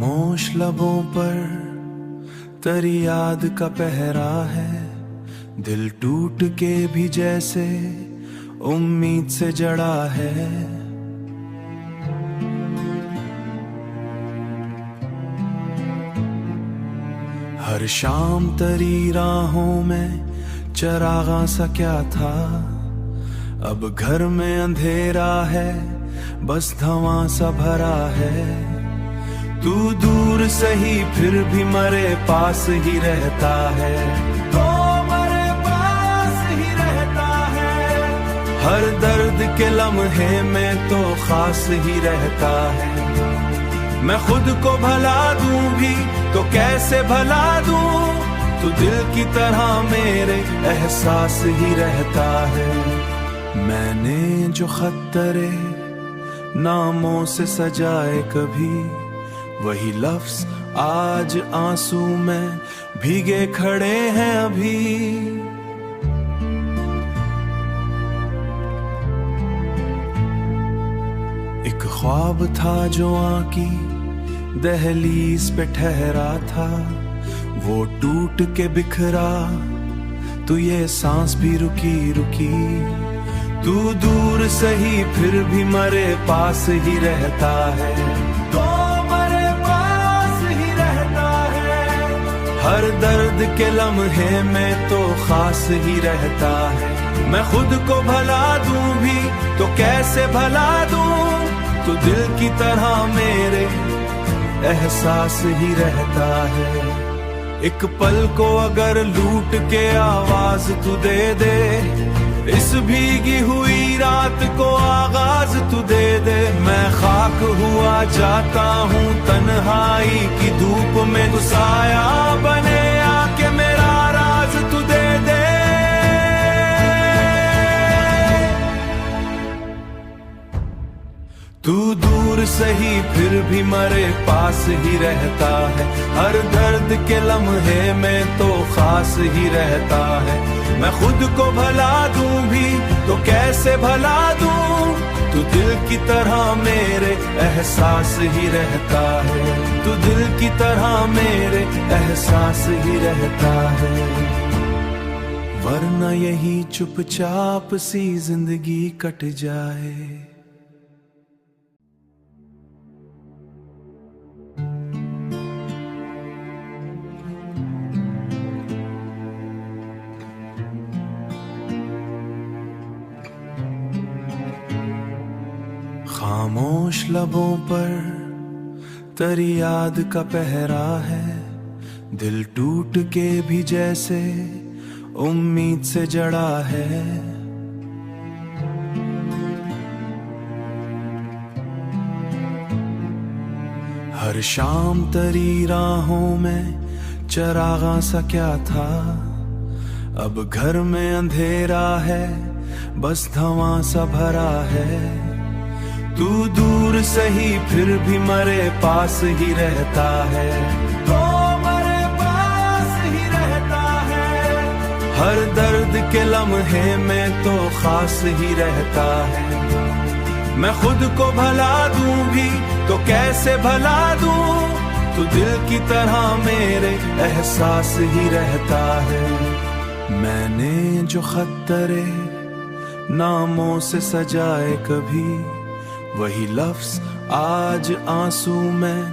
खामोश लबों पर तेरी याद का पहरा है, दिल टूट के भी जैसे उम्मीद से जड़ा है। हर शाम तेरी राहों में चरागा सा क्या था, अब घर में अंधेरा है, बस धुआं सा भरा है। तू दूर सही फिर भी मेरे पास ही रहता है, तो मेरे पास ही रहता है। हर दर्द के लम्हे में तो खास ही रहता है। मैं खुद को भला दूं भी तो कैसे भला दूं, तू दिल की तरह मेरे एहसास ही रहता है। मैंने जो खत तेरे नामों से सजाए कभी, वही लफ्ज आज आंसू में भीगे खड़े हैं अभी। एक ख्वाब था जो आंकी दहलीज पे ठहरा था, वो टूट के बिखरा, तू ये सांस भी रुकी रुकी। तू दूर सही फिर भी मेरे पास ही रहता है, तो मेरे पास ही रहता है। हर दर्द के लम्हे में तो खास ही रहता है। मैं खुद को भला दूं भी तो कैसे भला दूं, तू दिल की तरह मेरे एहसास ही रहता है। एक पल को अगर लूट के आवाज तू दे दे, इस भीगी हुई रात को आगाज तू दे दे। मैं खाक हुआ जाता हूँ तन्हाई की धूप में, तू साया बने आके मेरा राज तू दे दे। तू दूर सही फिर भी मेरे पास ही रहता है। हर दर्द के लम्हे में तो खास ही रहता है। मैं खुद को भला दूं भी तो कैसे भला दूं, तू दिल की तरह मेरे एहसास ही रहता है। तू दिल की तरह मेरे एहसास ही रहता है। वरना यही चुपचाप सी जिंदगी कट जाए। खामोश लबों पर तेरी याद का पहरा है, दिल टूट के भी जैसे उम्मीद से जड़ा है। हर शाम तेरी राहों में चरागा सा क्या था, अब घर में अंधेरा है, बस धुआं सा भरा है। तू दूर सही फिर भी मेरे पास ही रहता है, तो मेरे पास ही रहता है। हर दर्द के लम्हे में तो खास ही रहता है। मैं खुद को भला दूं भी तो कैसे भला दूं, तू दिल की तरह मेरे एहसास ही रहता है। मैंने जो खत तेरे नामों से सजाए कभी, वही लफ्ज आज आंसू में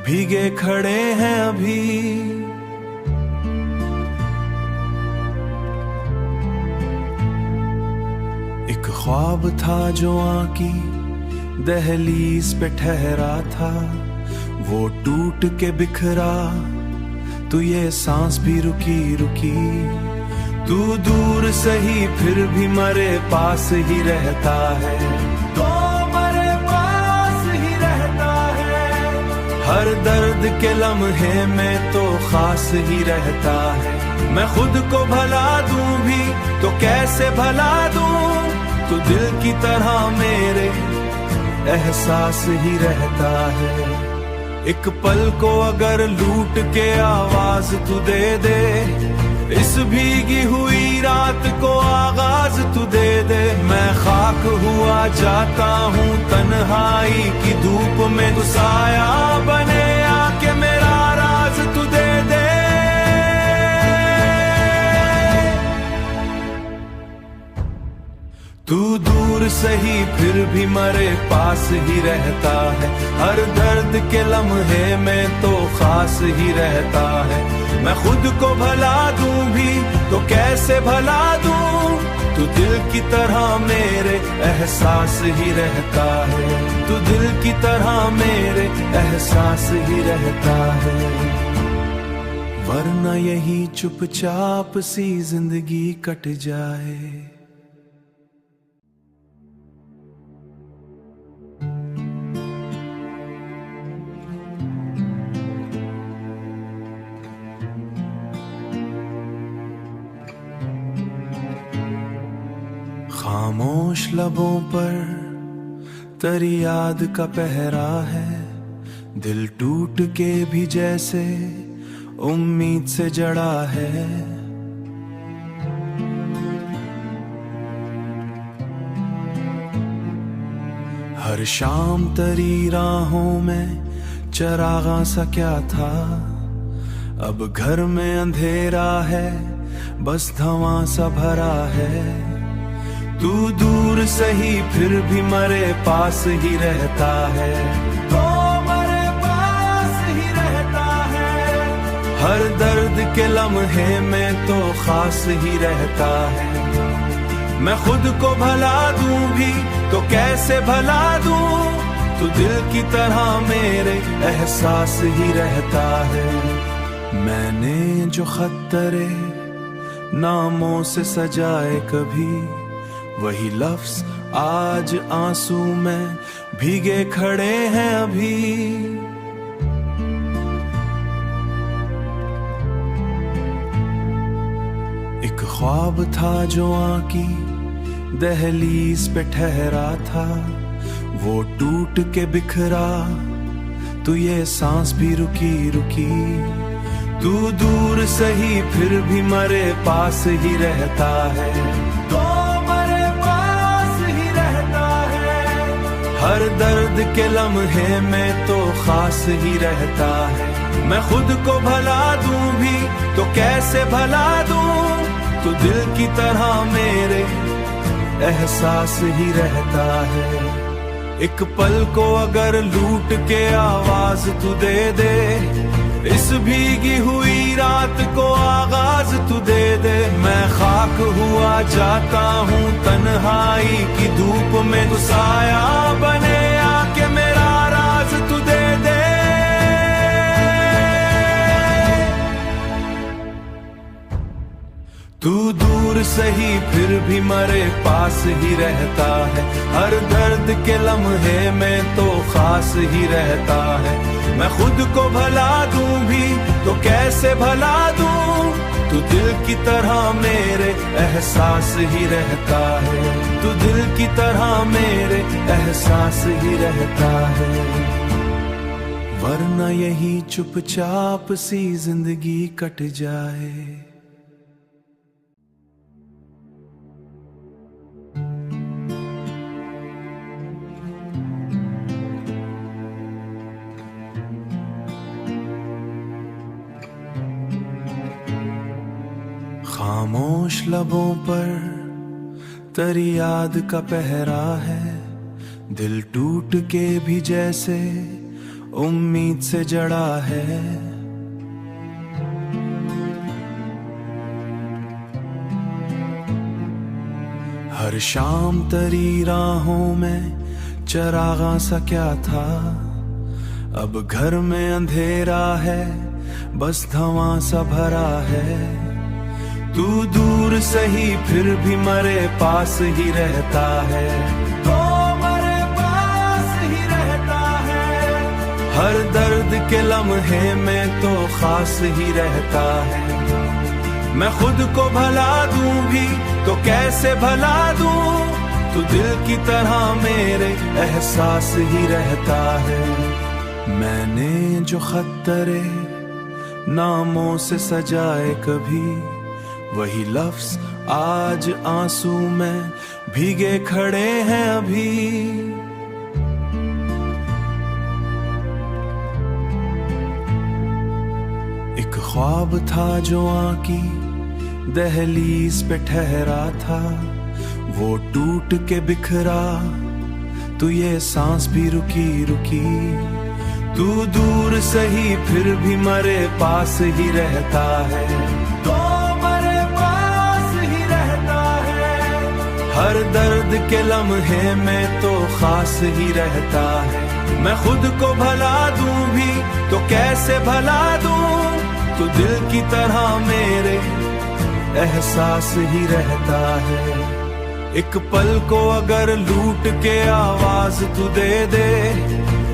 भीगे खड़े हैं अभी। एक ख्वाब था जो आंकी दहलीज पे ठहरा था, वो टूट के बिखरा, तू ये सांस भी रुकी रुकी। तू दूर सही फिर भी मेरे पास ही रहता है, तो हर दर्द के लम्हे में तो खास ही रहता है। मैं खुद को भला दूं भी तो कैसे भला दूं, तू दिल की तरह मेरे एहसास ही रहता है। एक पल को अगर लूट के आवाज तू दे दे, इस भीगी हुई रात को आगाज तू दे दे। मैं खाक हुआ जाता हूँ तन्हाई की धूप में, तू साया बने आके फिर भी मरे पास ही रहता है। हर दर्द के लम्हे में तो खास ही रहता है। मैं खुद को भला दूं भी तो कैसे भला दूं, तू दिल की तरह मेरे एहसास ही रहता है। तू दिल की तरह मेरे एहसास ही रहता है। वरना यही चुपचाप सी जिंदगी कट जाए। खामोश लबों पर तेरी याद का पहरा है। दिल टूट के भी जैसे उम्मीद से जड़ा है। हर शाम तेरी राहों में चरागा सा क्या था। अब घर में अंधेरा है, बस धुआं सा भरा है। तू दूर सही फिर भी मरे पास ही रहता है। तो मरे पास ही रहता है। हर दर्द के लम्हे में तो खास ही रहता है। मैं खुद को भला दूं भी तो कैसे भला दूं, तू दिल की तरह मेरे एहसास ही रहता है। मैंने जो खत तेरे नामों से सजाए कभी, वही लफ्ज आज आंसू में भीगे खड़े हैं अभी। एक ख्वाब था जो आँखी दहलीज पे ठहरा था, वो टूट के बिखरा तो ये सांस भी रुकी रुकी। तू दूर सही फिर भी मरे पास ही रहता है। हर दर्द के लम्हे में तो खास ही रहता है। मैं खुद को भला दूं भी तो कैसे भला दूं, तू दिल की तरह मेरे एहसास ही रहता है। एक पल को अगर लूट के आवाज तू दे दे, इस भीगी हुई रात को आगाज तू दे दे। मैं खाक हुआ जाता हूँ तन्हाई की धूप में, तू साया बने आके मेरा राज तू दे दे। तू दूर सही फिर भी मरे पास ही रहता है। हर दर्द के लम्हे में तो खास ही रहता है। मैं खुद को भला दूं भी तो कैसे भला दूं, तू दिल की तरह मेरे एहसास ही रहता है। तू दिल की तरह मेरे एहसास ही रहता है। वरना यही चुपचाप सी जिंदगी कट जाए। खामोश लबों पर तेरी याद का पहरा है। दिल टूट के भी जैसे उम्मीद से जड़ा है। हर शाम तेरी राहों में चरागा सा क्या था। अब घर में अंधेरा है, बस धुआं सा भरा है। तू दूर सही फिर भी मरे पास ही रहता है। तो मरे पास ही रहता है। हर दर्द के लम्हे में तो खास ही रहता है। मैं खुद को भला दूं भी तो कैसे भला दूं, तू दिल की तरह मेरे एहसास ही रहता है। मैंने जो खत तेरे नामों से सजाए कभी, वही लफ्ज आज आंसू में भीगे खड़े हैं अभी। एक ख्वाब था जो आँखी दहलीज पे ठहरा था, वो टूट के बिखरा तू ये सांस भी रुकी रुकी। तू दूर सही फिर भी मेरे पास ही रहता है, तो मेरे पास ही रहता है। हर दर्द के लम्हे में तो खास ही रहता है। मैं खुद को भला दूं भी तो कैसे भला दूं, तू दिल की तरह मेरे एहसास ही रहता है। एक पल को अगर लूट के आवाज तू दे दे,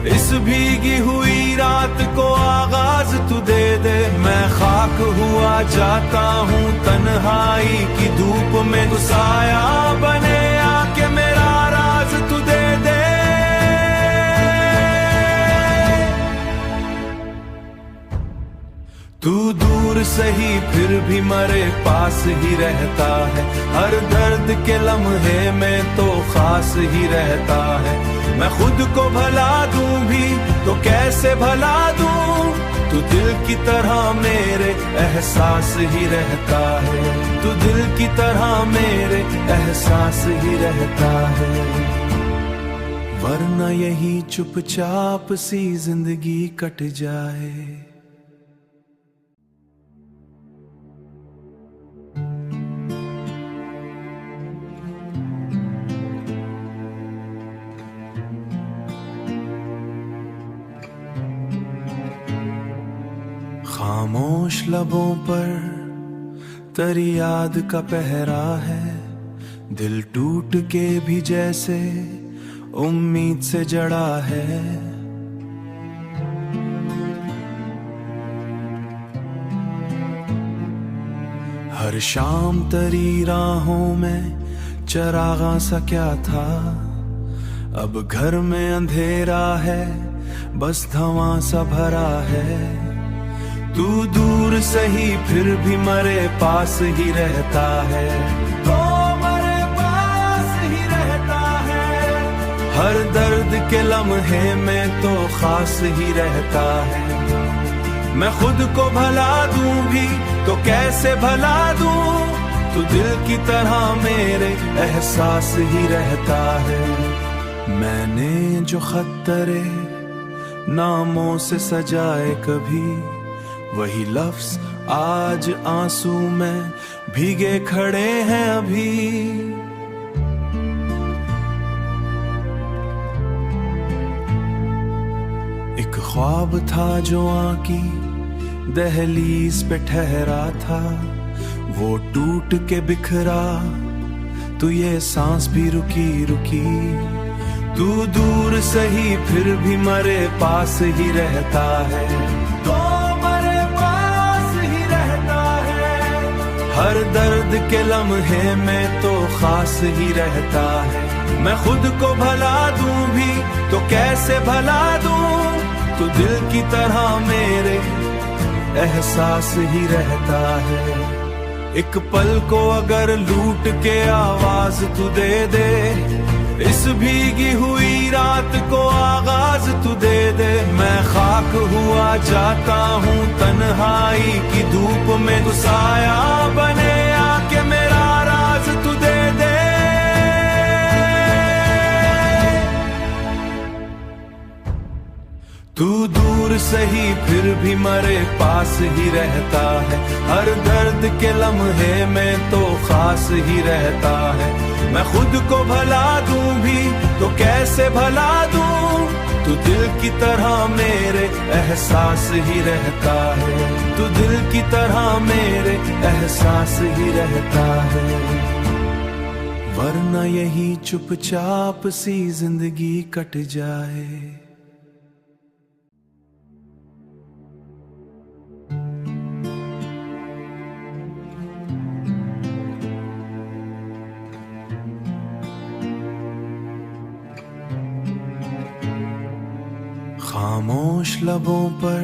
इस भीगी हुई रात को आगाज तू दे दे। मैं खाक हुआ जाता हूँ तन्हाई की धूप में, तू साया बने आके मेरा राज तू दे दे। तू दूर सही फिर भी मेरे पास ही रहता है। हर दर्द के लम्हे में तो खास ही रहता है। मैं खुद को भला दूं भी तो कैसे भला दूं, तू दिल की तरह मेरे एहसास ही रहता है। तू दिल की तरह मेरे एहसास ही रहता है। वरना यही चुपचाप सी जिंदगी कट जाए। खामोश लबों पर तेरी याद का पहरा है। दिल टूट के भी जैसे उम्मीद से जड़ा है। हर शाम तेरी राहों में चरागा सा क्या था, अब घर में अंधेरा है, बस धुआं सा भरा है। तू दूर सही फिर भी मेरे पास ही रहता है, तो मेरे पास ही रहता है। हर दर्द के लम्हे में तो खास ही रहता है। मैं खुद को भला दूं भी तो कैसे भला दूं, तू दिल की तरह मेरे एहसास ही रहता है। मैंने जो खत तेरे नामों से सजाए कभी, वही लफ्ज आज आंसू में भीगे खड़े हैं अभी। एक ख्वाब था जो आँकी दहलीज पे ठहरा था, वो टूट के बिखरा, तू ये सांस भी रुकी रुकी। तू दूर सही फिर भी मेरे पास ही रहता है, तो मेरे पास ही रहता है। हर दर्द के लम्हे में तो खास ही रहता है। मैं खुद को भला दूं भी तो कैसे भला दूं, तू दिल की तरह मेरे एहसास ही रहता है। एक पल को अगर लूट के आवाज तू दे दे, इस भीगी हुई रात को आगाज तू दे दे। मैं खाक हुआ जाता हूँ तन्हाई की धूप में, तू साया बने आके मेरा राज तू दे दे। तू दूर सही फिर भी मेरे पास ही रहता है। हर दर्द के लम्हे में तो खास ही रहता है। मैं खुद को भला दूं भी तो कैसे भला दूं, तू दिल की तरह मेरे एहसास ही रहता है। तू दिल की तरह मेरे एहसास ही रहता है। वरना यही चुपचाप सी जिंदगी कट जाए। खामोश लबों पर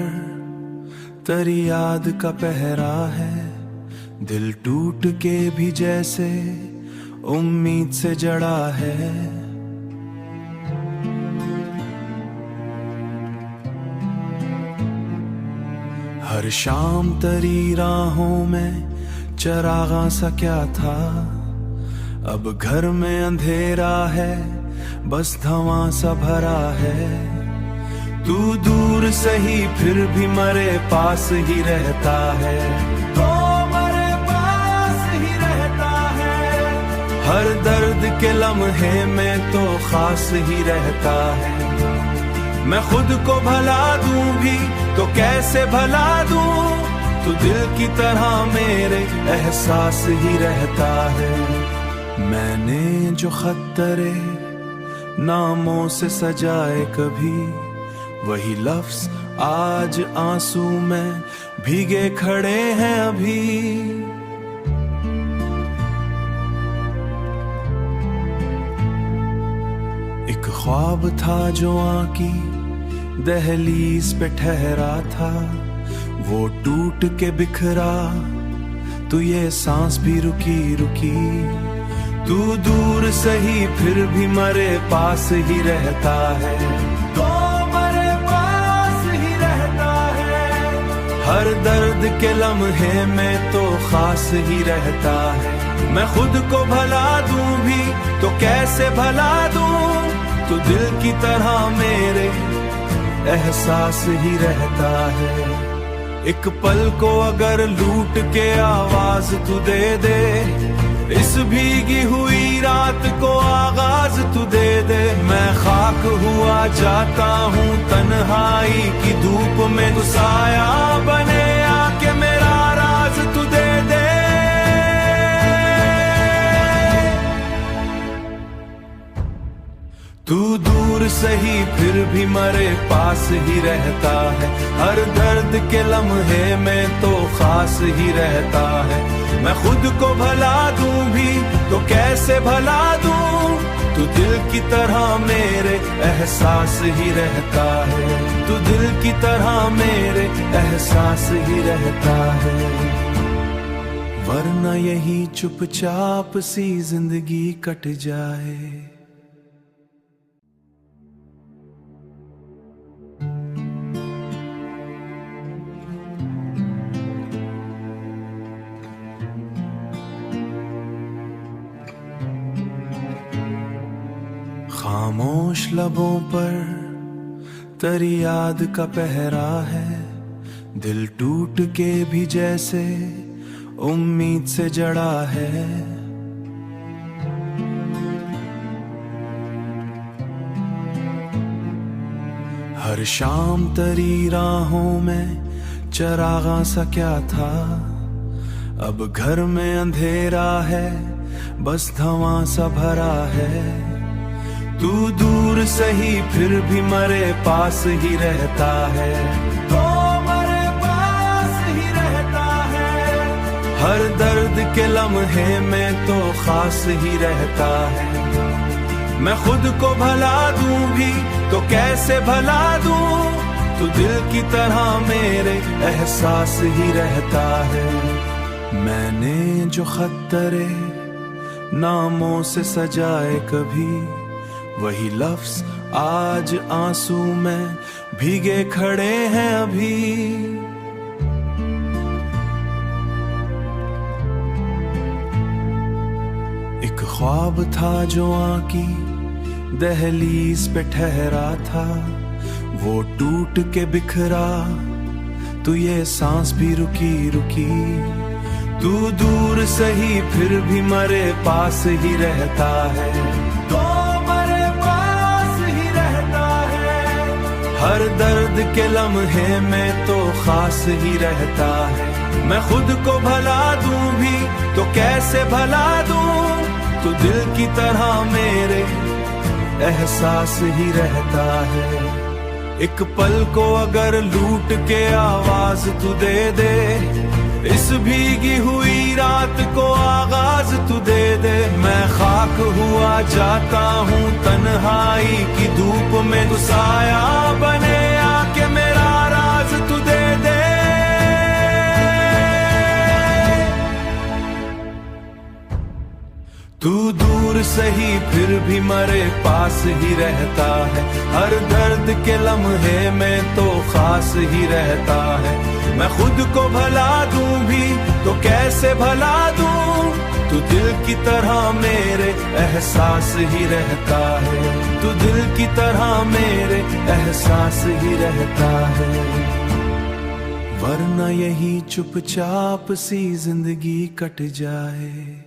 तेरी याद का पहरा है। दिल टूट के भी जैसे उम्मीद से जड़ा है। हर शाम तेरी राहों में चरागा सा क्या था, अब घर में अंधेरा है, बस धवां सा भरा है। तू दूर सही फिर भी मेरे पास ही रहता है, तो मेरे पास ही रहता है। हर दर्द के लम्हे में तो खास ही रहता है। मैं खुद को भला दूं भी तो कैसे भला दूं, तू दिल की तरह मेरे एहसास ही रहता है। मैंने जो खत्तरे नामों से सजाए कभी, वही लफ्ज आज आंसू में भीगे खड़े हैं अभी। एक ख्वाब था जो आंकी दहलीज पे ठहरा था, वो टूट के बिखरा, तू ये सांस भी रुकी रुकी। तू दूर सही फिर भी मेरे पास ही रहता है, तो मेरे पास ही रहता है। हर दर्द के लम्हे में तो खास ही रहता है। मैं खुद को भला दूं भी तो कैसे भला दूं, तू दिल की तरह मेरे एहसास ही रहता है। एक पल को अगर लूट के आवाज तू दे दे, इस भीगी हुई रात को आगाज तू दे दे। मैं खाक हुआ जाता हूँ तन्हाई की धूप में, तू साया बने आके मेरा राज तू दे दे। तू दूर सही फिर भी मेरे पास ही रहता है। हर दर्द के लम्हे में तो खास ही रहता है। मैं खुद को भला दूं भी तो कैसे भला दूं, तू दिल की तरह मेरे एहसास ही रहता है। तू दिल की तरह मेरे एहसास ही रहता है। वरना यही चुपचाप सी जिंदगी कट जाए। खामोश लबों पर तेरी याद का पहरा है, दिल टूट के भी जैसे उम्मीद से जड़ा है। हर शाम तेरी राहों में चरागा सा क्या था, अब घर में अंधेरा है, बस धवां सा भरा है। तू दूर सही फिर भी मेरे पास ही रहता है, तो मेरे पास ही रहता है। हर दर्द के लम्हे में तो खास ही रहता है। मैं खुद को भला दूं भी तो कैसे भला दूं, तू दिल की तरह मेरे एहसास ही रहता है। मैंने जो खत्तरे नामों से सजाए कभी, वही लफ्ज आज आंसू में भीगे खड़े हैं अभी। एक ख्वाब था जो आंकी दहलीज पे ठहरा था, वो टूट के बिखरा, तू ये सांस भी रुकी रुकी। तू दूर सही फिर भी मेरे पास ही रहता है, तो मेरे पास ही रहता है। हर दर्द के लम्हे में तो खास ही रहता है। मैं खुद को भला दूं भी तो कैसे भला दूं, तू दिल की तरह मेरे एहसास ही रहता है। एक पल को अगर लूट के आवाज तू दे दे, इस भीगी हुई रात को आगाज तू दे दे। मैं खाक हुआ जाता हूँ तन्हाई की धूप में, तू साया बने आके मेरा राज तू दे दे। तू दूर सही फिर भी मेरे पास ही रहता है। हर दर्द के लम्हे में तो खास ही रहता है। मैं खुद को भला दूं भी तो कैसे भला दूं, तू तू दिल की तरह मेरे एहसास ही रहता है, तू दिल की तरह मेरे एहसास ही रहता है। वरना यही चुपचाप सी जिंदगी कट जाए।